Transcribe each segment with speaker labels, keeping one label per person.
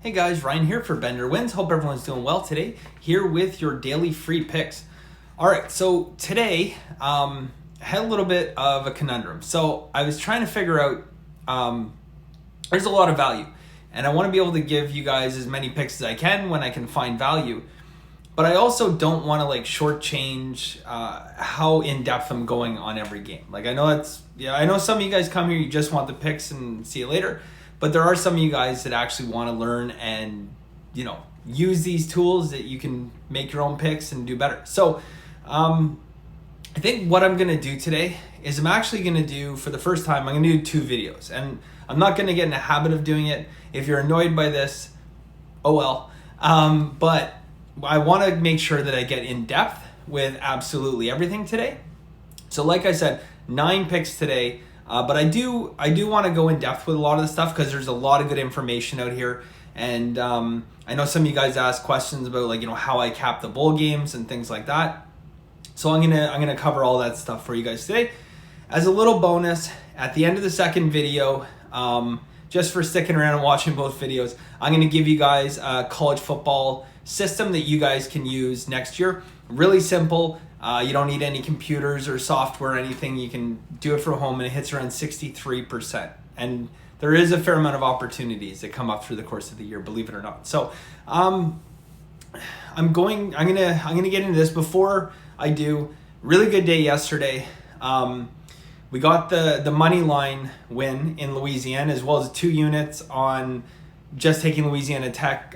Speaker 1: Hey guys, Ryan here for Bender Wins. Hope everyone's doing well today. Here with your daily free picks. All right, so today I had a little bit of a conundrum. So I was trying to figure out, there's a lot of value, and I want to be able to give you guys as many picks as I can when I can find value. But I also don't want to shortchange how in depth I'm going on every game. I know some of you guys come here, you just want the picks and see you later. But there are some of you guys that actually want to learn and, use these tools that you can make your own picks and do better. So I think what I'm going to do today is I'm actually going to do, for the first time, I'm going to do 2 videos. And I'm not going to get in the habit of doing it. If you're annoyed by this, oh well. But I want to make sure that I get in depth with absolutely everything today. So like I said, 9 picks today. But I do want to go in depth with a lot of the stuff because there's a lot of good information out here, and I know some of you guys ask questions about how I cap the bowl games and things like that. So I'm gonna cover all that stuff for you guys today. As a little bonus, at the end of the second video, just for sticking around and watching both videos, I'm gonna give you guys a college football system that you guys can use next year. Really simple. You don't need any computers or software or anything. You can do it from home, and it hits around 63%. And there is a fair amount of opportunities that come up through the course of the year, believe it or not. So I'm gonna get into this. Before I do, really good day yesterday. We got the money line win in Louisiana, as well as 2 units on just taking Louisiana Tech.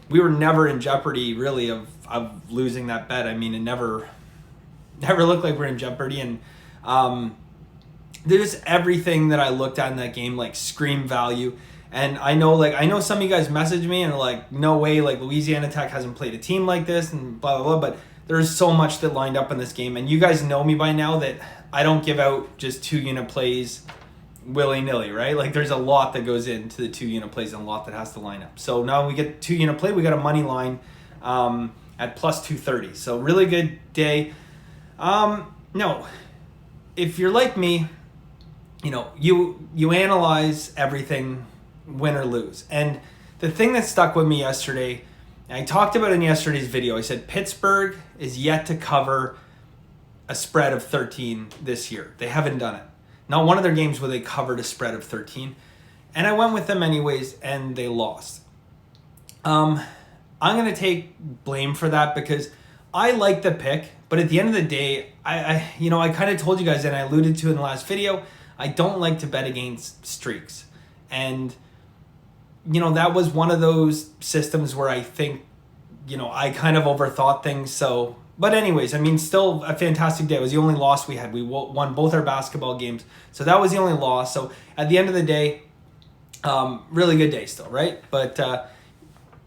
Speaker 1: We were never in jeopardy really of losing that bet. I mean, it never looked like we're in jeopardy, and there's everything that I looked at in that game scream value. And I know some of you guys message me and are like, no way, Louisiana Tech hasn't played a team like this and blah blah blah. But there's so much that lined up in this game, and you guys know me by now that I don't give out just 2 unit plays willy-nilly, right? There's a lot that goes into the 2 unit plays and a lot that has to line up. So now we get 2 unit play, we got a money line at plus 230. So really good day. No, if you're like me, you analyze everything, win or lose. And the thing that stuck with me yesterday, and I talked about it in yesterday's video, I said Pittsburgh is yet to cover a spread of 13 this year. They haven't done it. Not one of their games where they covered a spread of 13. And I went with them anyways, and they lost. I'm going to take blame for that because I like the pick, but at the end of the day, I kind of told you guys, and I alluded to in the last video, I don't like to bet against streaks. And, that was one of those systems where I think, I kind of overthought things. So, but anyways, still a fantastic day. It was the only loss we had. We won both our basketball games. So that was the only loss. So at the end of the day, really good day still, right? But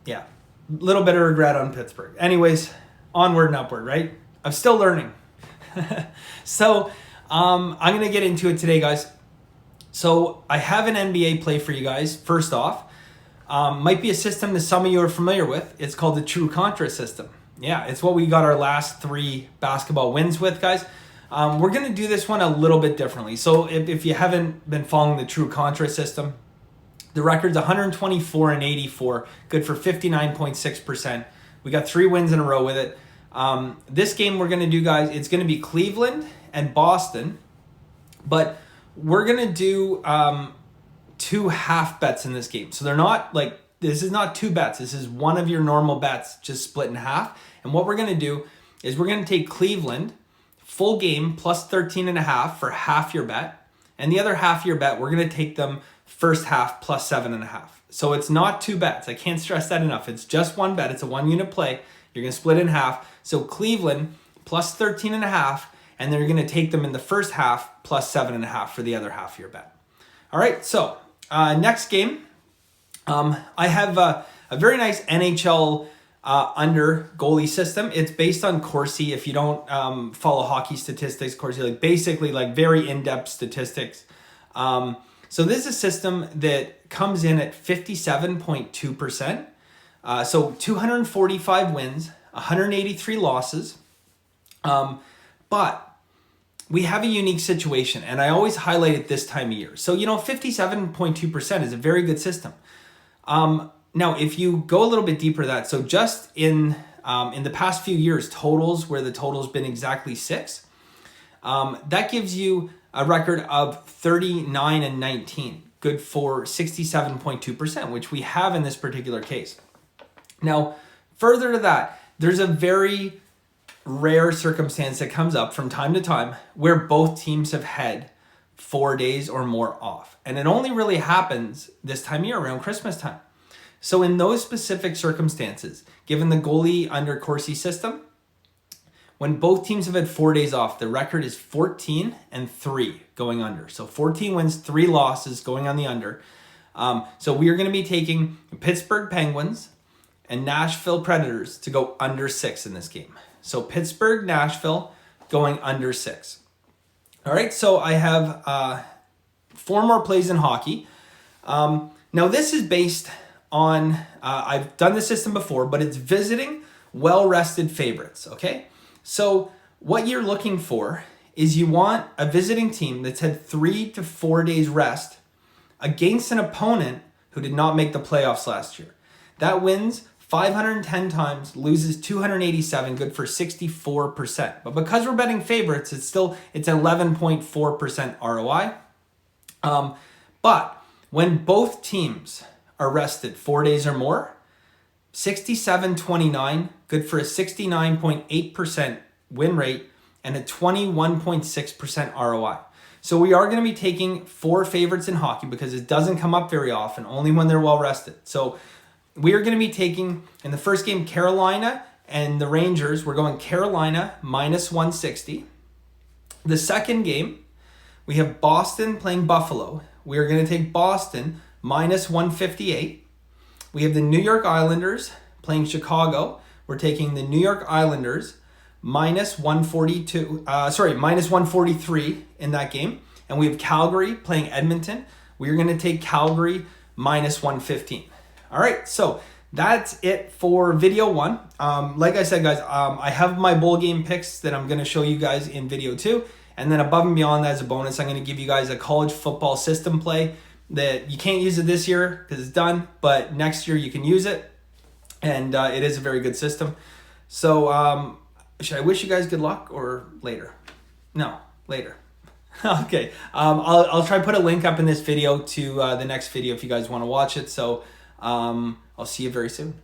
Speaker 1: yeah, a little bit of regret on Pittsburgh. Anyways, onward and upward, right? I'm still learning. So I'm going to get into it today, guys. So I have an NBA play for you guys. First off, might be a system that some of you are familiar with. It's called the True Contra system. Yeah, it's what we got our last 3 basketball wins with, guys. We're going to do this one a little bit differently. So if you haven't been following the True Contra system, the record's 124 and 84, good for 59.6%. We got 3 wins in a row with it. This game we're going to do, guys, it's going to be Cleveland and Boston, but we're going to do 2 half bets in this game. So they're not this is not 2 bets. This is one of your normal bets just split in half. And what we're going to do is we're going to take Cleveland full game plus 13.5 for half your bet. And the other half your bet, we're going to take them first half plus 7.5. So it's not 2 bets. I can't stress that enough. It's just one bet. It's a 1 unit play. You're going to split in half. So Cleveland plus 13.5, and then you're going to take them in the first half plus 7.5 for the other half of your bet. All right, so next game, I have a very nice NHL under goalie system. It's based on Corsi. If you don't follow hockey statistics, Corsi, basically very in-depth statistics. So this is a system that comes in at 57.2%. So 245 wins, 183 losses. But we have a unique situation, and I always highlight it this time of year. So, 57.2% is a very good system. Now, if you go a little bit deeper that, so just in the past few years, totals where the total's been exactly 6, that gives you a record of 39-19, good for 67.2%, which we have in this particular case. Now, further to that, there's a very rare circumstance that comes up from time to time where both teams have had 4 days or more off. And it only really happens this time of year around Christmas time. So in those specific circumstances, given the goalie under Corsi system, when both teams have had 4 days off, the record is 14-3 going under. So 14 wins, 3 losses going on the under. So we are going to be taking Pittsburgh Penguins and Nashville Predators to go under 6 in this game. So Pittsburgh, Nashville going under 6. All right, so I have 4 more plays in hockey. Now this is based on, I've done the system before, but it's visiting well-rested favorites, okay? So what you're looking for is you want a visiting team that's had 3 to 4 days rest against an opponent who did not make the playoffs last year. That wins 510 times, loses 287, good for 64%. But because we're betting favorites, it's 11.4% ROI. But when both teams are rested 4 days or more, 67-29, good for a 69.8% win rate and a 21.6% ROI. So we are going to be taking 4 favorites in hockey because it doesn't come up very often, only when they're well rested. So we are going to be taking, in the first game, Carolina and the Rangers. We're going Carolina minus 160. The second game, we have Boston playing Buffalo. We are going to take Boston minus 158. We have the New York Islanders playing Chicago. We're taking the New York Islanders minus 143 in that game. And we have Calgary playing Edmonton. We're going to take Calgary minus 115. All right, so that's it for video 1. Like I said, guys, I have my bowl game picks that I'm going to show you guys in video 2. And then above and beyond that, as a bonus, I'm going to give you guys a college football system play that you can't use it this year because it's done, but next year you can use it. And it is a very good system. So should I wish you guys good luck or later? No, later. Okay, I'll try to put a link up in this video to the next video if you guys want to watch it. So I'll see you very soon.